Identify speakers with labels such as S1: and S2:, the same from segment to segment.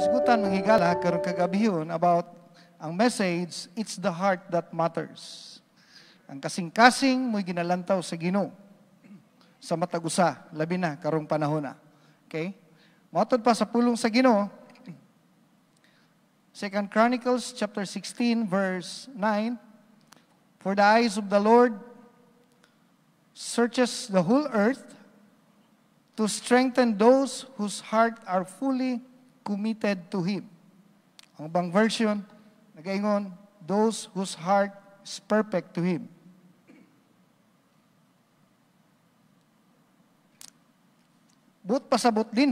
S1: isgutan ng higala karon kagabihon about ang message, it's the heart that matters. Ang kasing-kasing mo'y ginalantaw sa Ginoo sa matag usa, labi na karong panahon na. Okay? Mautod pa sa pulong sa Ginoo, 2 Chronicles chapter 16 verse 9, for the eyes of the Lord searches the whole earth to strengthen those whose heart are fully committed to Him. Ang ibang version, nagaingon, those whose heart is perfect to Him. But pasabot din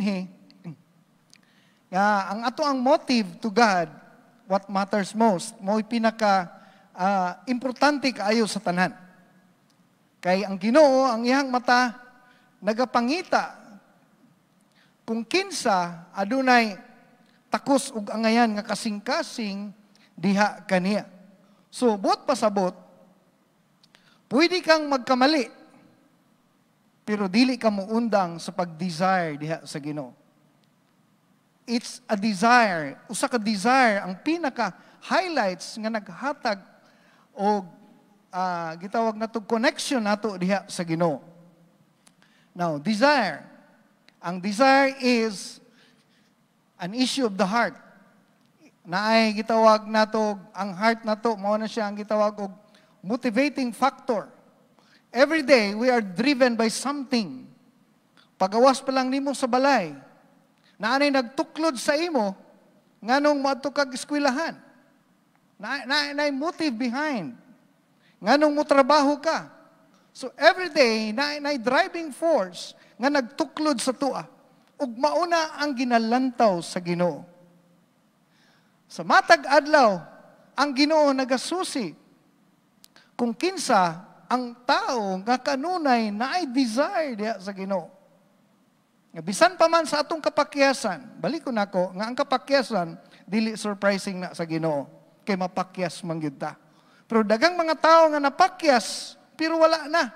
S1: nga ang ato ang motive to God, what matters most, mo'y pinaka importante kaayo sa tanan. Kay ang Ginoo, ang iyang mata, nagapangita kung kinsa adunay takos ug angayan nga kasing-kasing diha kaniya. So, buot pasabot, pwede kang magkamali, pero dili ka muundang sa pag-desire diha sa Ginoo. It's a desire, usa ka desire ang pinaka-highlights nga naghatag o gitawag nato connection nato diha sa Ginoo. Now, desire. Ang desire is an issue of the heart. Naay gitawag nato, ang heart nato, mao na siya ang gitawag og motivating factor. Every day, we are driven by something. Pagawas pa lang nimo sa balay, na anay nagtuklod sa imo, nganong moadto kag eskwelahan. Na motive behind. Nganong mo trabaho ka. So every day, na driving force nga nagtuklod sa tua. Ug mauna ang ginalantaw sa Ginoo. Sa matag adlaw, ang Ginoo nagasusi kung kinsa ang tao nga kanunay na ay desire diha sa Ginoo. Nga bisan pa man sa atong kapakyasan, balik ko nako nga ang kapakyasan dili surprising na sa Ginoo kay mapakyas man gyud ta. Pero daghang mga tao nga napakyas pero wala na.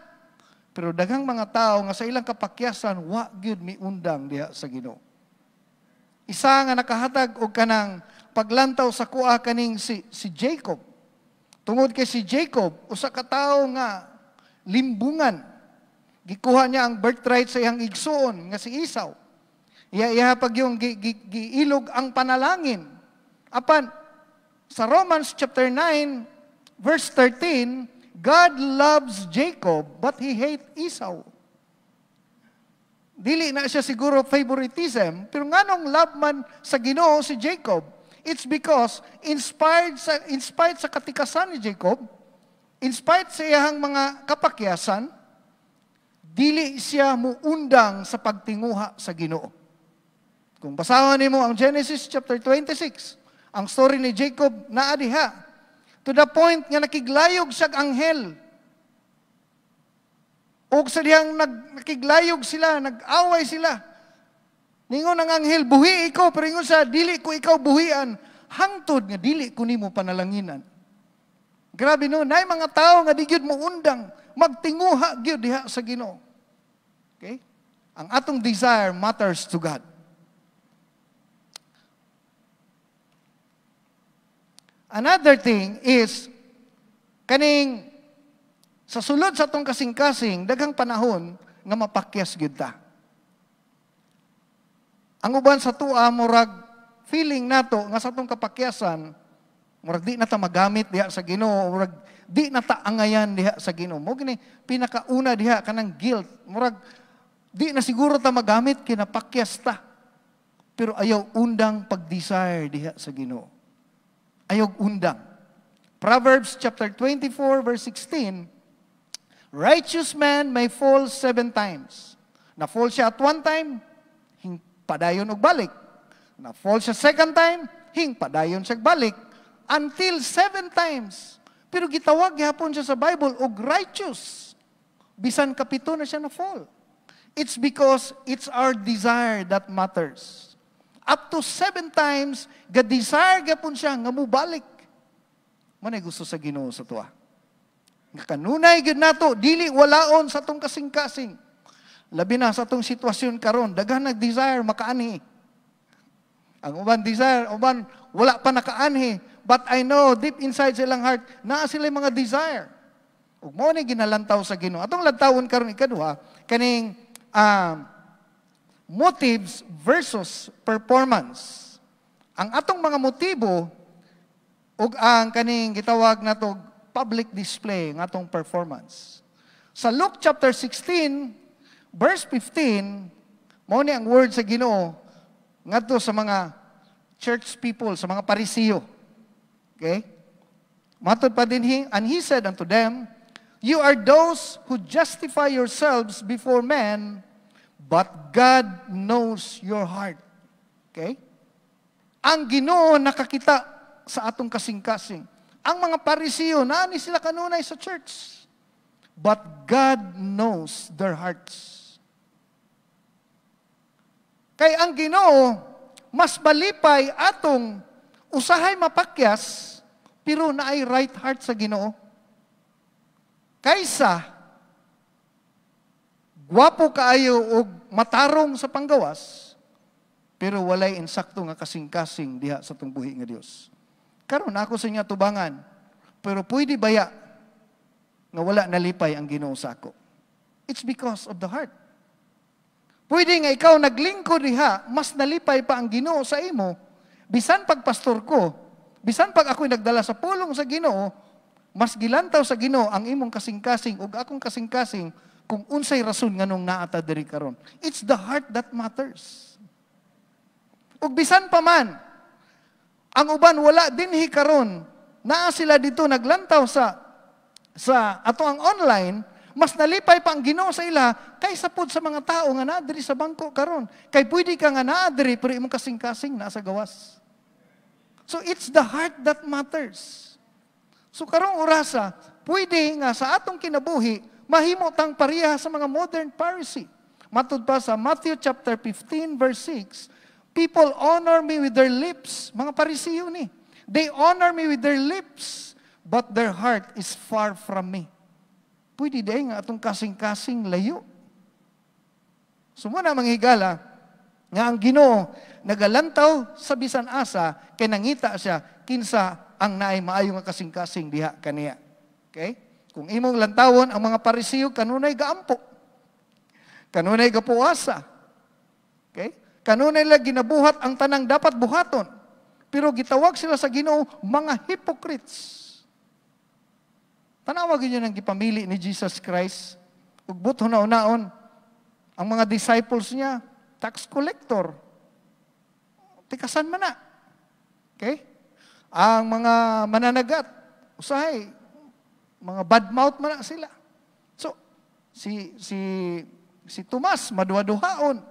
S1: Pero daghang mga tao nga sa ilang kapakyasan wa gyud miundang diha sa Ginoo. Isa nga nakahatag og kanang paglantaw sa kuha kaning si Jacob. Tungod kay si Jacob, usa ka tawo nga limbungan. Gikuha niya ang birthright sa iyang igsoon nga si Esau. Iya pag yung giilog ang panalangin. Apan sa Romans chapter 9 verse 13, God loves Jacob but he hates Esau. Dili na siya siguro favoritism, pero nganong love man sa Ginoo si Jacob? It's because in spite sa katikasan ni Jacob, in spite sa iyang mga kapakyasan, dili siya muundang sa pagtinguha sa Ginoo. Kung basahon nimo ang Genesis chapter 26, ang story ni Jacob naa diha, to the point nga nakiglayog siya anghel. O sa diyang nakiglayog sila, nag-away sila. Ningon ang anghel, buhi ikaw, pero ingon sa, dili ko ikaw buhian, hangtod nga dili ko nimo panalanginan. Grabe no, naay mga tao nga di gyud mo undang, magtinguha gyud diha sa Ginoo. Okay? Ang atong desire matters to God. Another thing is, kaning, sa sulod sa atong kasing-kasing, daghang panahon nga mapakyas gyud ta. Ang uban sa tua, murag feeling nato nga sa atong kapakyasan, murag di na ta magamit diha sa Ginoo, murag di na ta angayan diha sa Ginoo. Mo gini pinakauna diha kanang guilt. Murag di na siguro ta magamit kinapakyas ta. Pero ayaw undang pag-desire diha sa Ginoo. Ayaw undang. Proverbs chapter 24 verse 16, righteous man may fall 7 times. Na-fall siya at one time, padayon og balik. Na-fall siya second time, padayon siya balik. Until 7 times. Pero gitawag gihapon siya sa Bible og righteous. Bisan kapito na siya na-fall. It's because it's our desire that matters. Up to 7 times, ga-desire gihapon siya nga mubalik. Manay gusto sa Ginoo sa tuwa. Nga kanunay gyud nato, dili walaon sa tong kasing-kasing. Labi na sa atong sitwasyon karon, daghan nag-desire makaani. Ang uban desire, uban wala pa nakaanhi. But I know deep inside silang heart, naa sila mga desire. Ug mao ni ginalantaw sa Ginoo. Atong lantawon karon ikaduha, kaning motives versus performance. Ang atong mga motibo ug ang kaning gitawag nato public display ng atong performance. Sa Luke chapter 16, verse 15, mao ni ang word sa Ginoo ngadto sa mga church people, sa mga Parisiyo. Okay? Matod pa din and he said unto them, you are those who justify yourselves before men, but God knows your heart. Okay? Ang Ginoo nakakita sa atong kasing-kasing. Ang mga Parisiyo, naani sila kanunay sa church. But God knows their hearts. Kay ang Ginoo, mas balipay atong usahay mapakyas, pero naay right heart sa Ginoo. Kaysa, gwapo kaayo o matarong sa panggawas, pero walay insakto nga kasing-kasing diha sa tong buhi nga Dios. Karon ako sa inyo tubangan, pero pwede baya nga wala nalipay ang Ginoo sa ako? It's because of the heart. Pwede nga ikaw naglingkod diha, mas nalipay pa ang Ginoo sa imo, bisan pag pastor ko, bisan pag ako'y nagdala sa pulong sa Ginoo, mas gilantaw sa Ginoo ang imong kasing-kasing ug akong kasing-kasing kung unsay rason nganong naata diri karon. It's the heart that matters. Ug bisan pa man ang uban wala dinhi karon, naa sila dito naglantaw sa ato ang online, mas nalipay pa ang Ginoo sa ila kaysa pud sa mga tao nga naa diri sa bangko karon. Kay pwede ka nga naa diri pero imong kasing-kasing naa sa gawas. So it's the heart that matters. So karong orasa, pwede nga sa atong kinabuhi mahimo tang pareha sa mga modern Pharisee. Matud pa sa Matthew chapter 15 verse 6, people honor me with their lips. Mga Parisiyo ni. They honor me with their lips, but their heart is far from me. Pwede day nga atong kasing-kasing layo. Sumuna manghigala nga ang Ginoo nagalantaw sa bisan asa kay nangita siya kinsa ang naay maayo nga kasing-kasing diha kaniya. Okay? Kung imong lantawon ang mga Parisiyo kanunay gaampo. Kanunay gapuasa. Okay? Kanunay lang ginabuhat ang tanang dapat buhaton. Pero gitawag sila sa Ginoo mga hypocrites. Tanawag yun ang gipamili ni Jesus Christ. Ugbot hunaon-naon, ang mga disciples niya, tax collector. Tikasan man na. Okay? Ang mga mananagat, usahay, mga bad mouth man na sila. So, si Tomas, maduha-duhaon.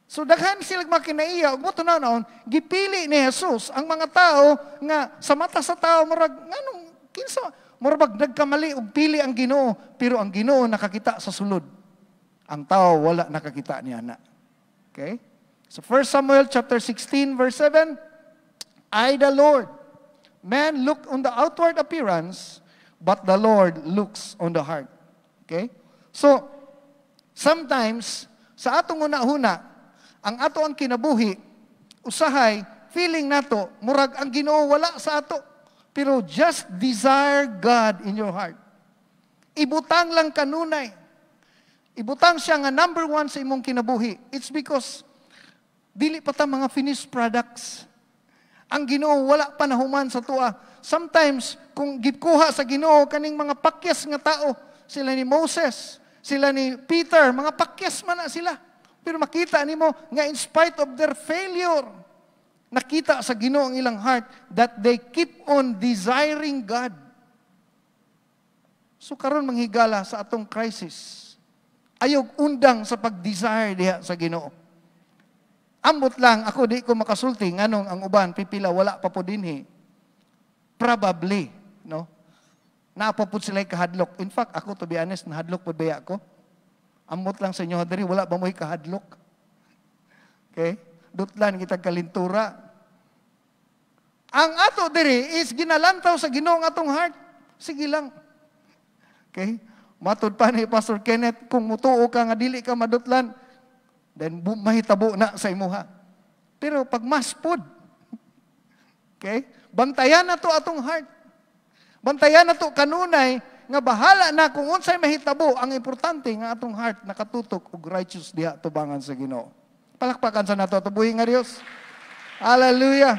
S1: So, daghan sila makinaiya, ugbot hunaon-naon, gipili ni Jesus ang mga tao nga sa mata sa tao, marag, nganong, kinsa, murabag nagkamali ug pili ang Ginoo, pero ang Ginoo nakakita sa sulod. Ang tao wala nakakita niya na. Okay? So 1 Samuel chapter 16 verse 7, I the Lord, man look on the outward appearance, but the Lord looks on the heart. Okay? So sometimes sa atong una-una, ang ato ang kinabuhi, usahay, feeling nato murag ang Ginoo wala sa ato. Pero just desire God in your heart. Ibutang lang kanunay. Ibutang siya nga number one sa imong kinabuhi. It's because dili pa ta mga finished products. Ang Ginoo wala pa nahuman sa tua. Sometimes, kung gikuha sa Ginoo kaning mga pakyas nga tao, sila ni Moses, sila ni Peter, mga pakyas man na sila. Pero makita nimo nga in spite of their failure, nakita sa Ginoo ang ilang heart that they keep on desiring God. So karon manghigala sa atong crisis, ayog undang sa pag-desire diha sa Ginoo. Ambot lang ako di ko makasulti nganong ang uban pipila wala pa po dinhi. Probably, no? Naapapod sila kahadlok. In fact, ako to be honest, nahadlok po baya ako. Ambot lang sa inyo diri wala ba mo'y kahadlok? Okay? Dutlan kitag kalintura. Ang ato diri is ginalantaw sa Ginoo ang atong heart. Sige lang. Okay? Matod pa ni Pastor Kenneth, kung mutuo ka nga dili ka madutlan, then mahitabo na sa imuha. Pero pag mass food, okay? Bantayan na to atong heart. Bantayan na to kanunay nga bahala na kung unsay mahitabo, ang importante nga atong heart nakatutok og righteous diha tubangan sa Ginoo. Palakpakan sa nato tubuhi nga Dios. Hallelujah.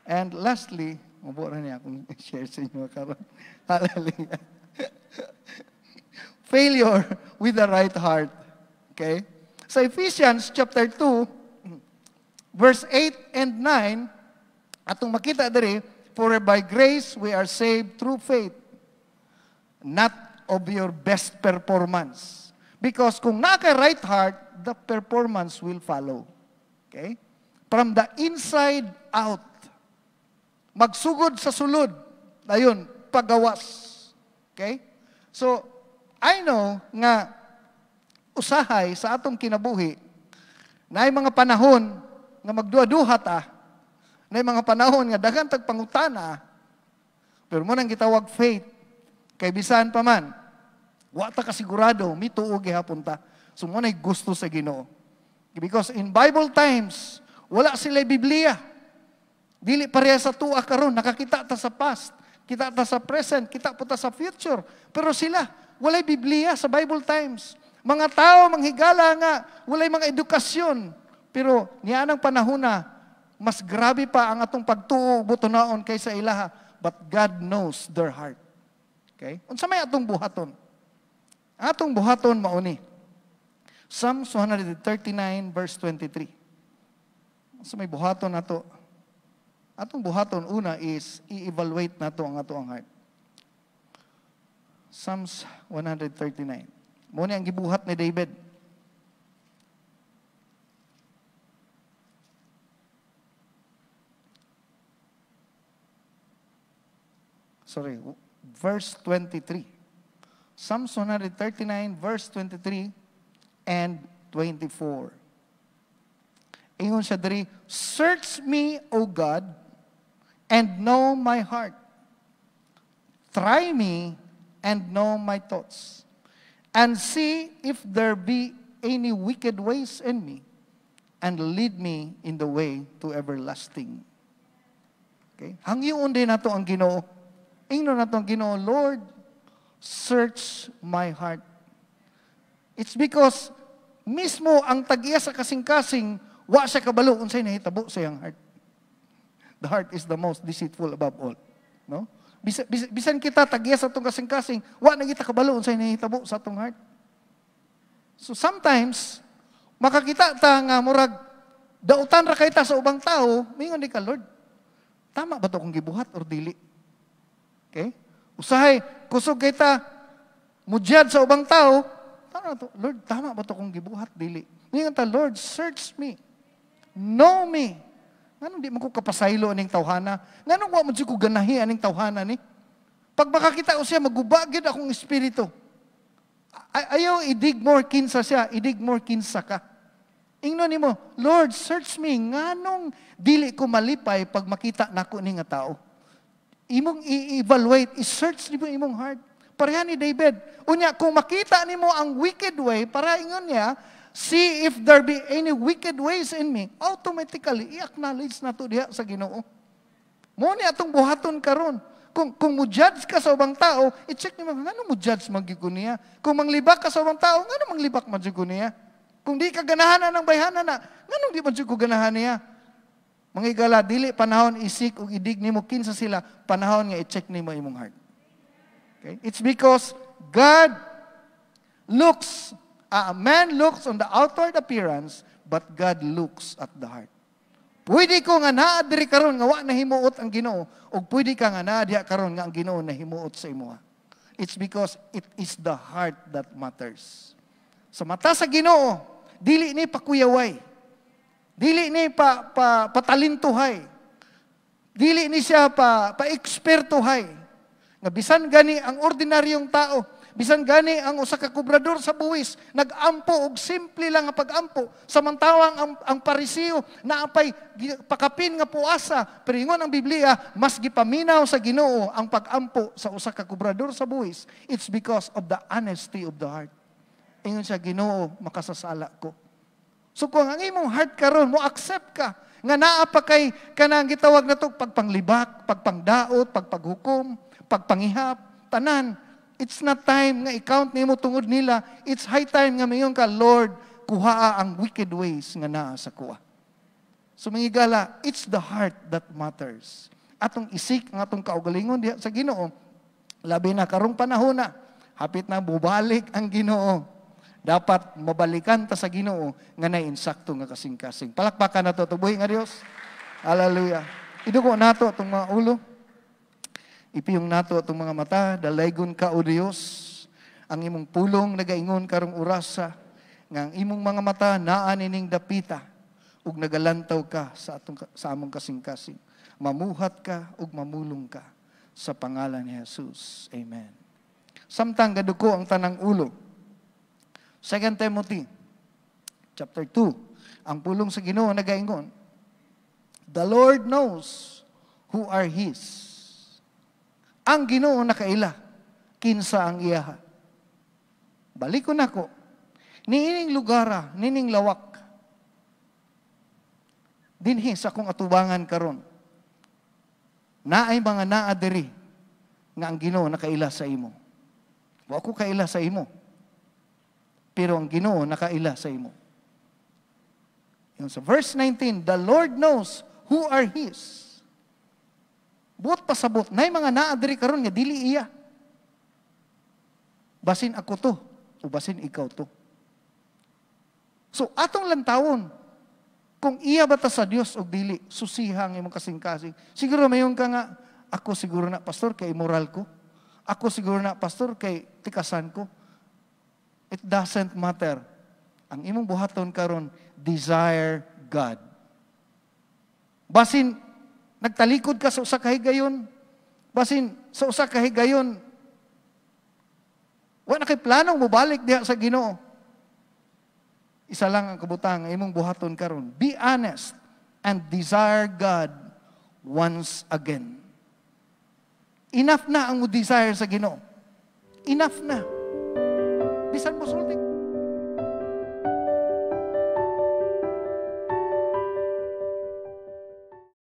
S1: And lastly, mabura niya akong share sa inyo karon. Hallelujah. Failure with the right heart. Okay? Sa Ephesians chapter 2, verse 8 and 9, atong makita diri, for by grace we are saved through faith, not of your best performance. Because kung naka right heart, the performance will follow. Okay? From the inside out. Magsugod sa sulod. Ayun, pagawas. Okay? So, I know nga usahay sa atong kinabuhi na ay mga panahon nga magduha-duha ta, na ay mga panahon nga daghan tag pangutana, pero mo nang gitawag faith, kay bisan pa man, wa ta kasigurado, mituog gihapon ta. So mo na'y gusto sa Ginoo. Because in Bible times, wala sila Biblia. Dili pareha sa tuwa karon, nakakita ta sa past, kita ta sa present, kita po ta sa future. Pero sila, walay Biblia sa Bible times. Mga tao, manghigala nga, walay mga edukasyon. Pero nianang panahon na, mas grabe pa ang atong pagtuo, butonaon kaysa ilaha. But God knows their heart. Okay? Unsa may atong buhaton? Atong buhaton mauni. Psalms 139 verse 23. Unsa may buhaton nato? Atong buhaton una is i-evaluate nato ang ato ang heart. Psalms 139. Mo ni ang gibuhat ni David. Sorry, verse 23. Psalms 139, verse 23 and 24. Ingon siya diri, search me, O God, and know my heart. Try me and know my thoughts. And see if there be any wicked ways in me, and lead me in the way to everlasting. Okay? Hangyoon din nato ang Ginoo. Ingnon nato ang Ginoo, Lord, search my heart. It's because mismo ang tag-iya sa kasing-kasing, wa siya kabalo unsay nahitabo sa iyang heart. The heart is the most deceitful above all. No? Bisan kita tag-iya sa itong kasing-kasing, wa na kita kabalo unsay nahitabo sa atong heart. So sometimes, makakita ta nga murag, dautan ra kay ta sa ubang tao, mingon di ka, Lord, tama ba ito kung gibuhat or dili? Okay? Usahay, kusog kay ta, mujad sa ubang tao, Lord, tama ba ito kung gibuhat, dili? Mingon ta, Lord, search me. Know me. Nganong di man ko kapasaylo aning tawhana? Nganong wa man ko ganahi aning tawhana ni? Pag makakita ko siya, magubagid akong espiritu. Ayaw idig more kinsa siya, idig more kinsa ka. Ingnon nimo, Lord, search me. Nganong dili ko malipay pag makita nako ni nga tao? Imong i-evaluate, i-search nimo imong heart. Pareha ni David. Unya, kung makita nimo ang wicked way, para ingon niya, see if there be any wicked ways in me, automatically, i-acknowledge na to diha sa Ginoo. Mo ni atong buhaton karon. Kung mo-judge ka sa ubang tao, i-check nimo, ngano mo-judge magyud niya? Kung manglibak ka sa ubang tao, ngano manglibak magyud niya? Kung di ka ganahan ng bayhanan na, ngano di magyud ko ganahan niya? Mga igala, dili panahon isik o idig nimo kinsa sila, panahon nga i-check nimo imong heart. Okay? It's because God looks, man looks on the outward appearance, but God looks at the heart. Pwede ko nga naa diri karon nga wa nahimuot ang Ginoo, o pwede ka nga naa diha karon nga ang Ginoo nahimuot sa imuha. It's because it is the heart that matters. Sa mata sa Ginoo, dili ni pakuyaway. Dili ni patalintuhay. Dili ni siya pa-ekspertuhay. Nga bisan gani ang ordinaryong tao, bisan gani ang usa ka kubrador sa buwis, nag-ampo og simple lang nga pag-ampo, samantawang ang Pariseo naapay pakapin nga puasa, pero ingon ang Biblia, mas gipaminaw sa Ginoo ang pag-ampo sa usa ka kubrador sa buwis. It's because of the honesty of the heart. Ingon siya, Ginoo, makasasala ko. So kung ang imong heart karon mo accept ka nga naa pa kay kanang gitawag na to pagpanglibak, pagpangdaot, pagpaghukom, pagpangihap, tanan. It's not time nga i-count nimo tungod nila. It's high time nga mayon ka, Lord, kuhaa ang wicked ways nga naa sa kuha. So mangigala, it's the heart that matters. Atong isik ang atong kaugalingon diha sa Ginoo. Labi na karong panahon na, hapit na bubalik ang Ginoo. Dapat mabalikan ta sa Ginoo nga nainsakto nga kasing-kasing. Palakpakan nato tubuhi nga Dios. Hallelujah. Idugo nato atong mga ulo. Ipiyong nato atong mga mata, dalaygon ka o Dios. Ang imong pulong nagaingon karong orasa nga ang imong mga mata naa nining dapita ug nagalantaw ka sa among kasing-kasing. Mamuhat ka ug mamulong ka sa pangalan ni Jesus. Amen. Samtang gaduko ang tanang ulo. 2 Timothy chapter 2. Ang pulong sa Ginoo nagaingon, the Lord knows who are His. Ang Ginoo nakaila, kinsa ang iyaha. Balik ko nako. Niining lugara, nining lawak. Dinhi sa akong atubangan karon. Naay mga naa diri nga ang Ginoo nakaila sa imo. Wa ko kaila sa imo. Pero ang Ginoo nakaila sa imo. Yung sa verse 19, the Lord knows who are His. Buot pasabot, nay mga naa diri karon nga dili iya. Basin ako to, o basin ikaw to. So atong lantawon, kung iya ba ta sa Dios o dili, susihang imong kasing-kasing. Siguro mayon ka nga, ako siguro na pastor kay immoral ko. Ako siguro na pastor kay tikasan ko. It doesn't matter. Ang imong buhaton karon, desire God. Basin nagtalikod ka sa usa ka higayon, basin sa usa ka higayon, wa na kay planong mobalik diha sa Ginoo. Isa lang ang kabutang imong buhaton karon. Be honest and desire God once again. Enough na ang mo desire sa Ginoo. Enough na. Bisan mo sulti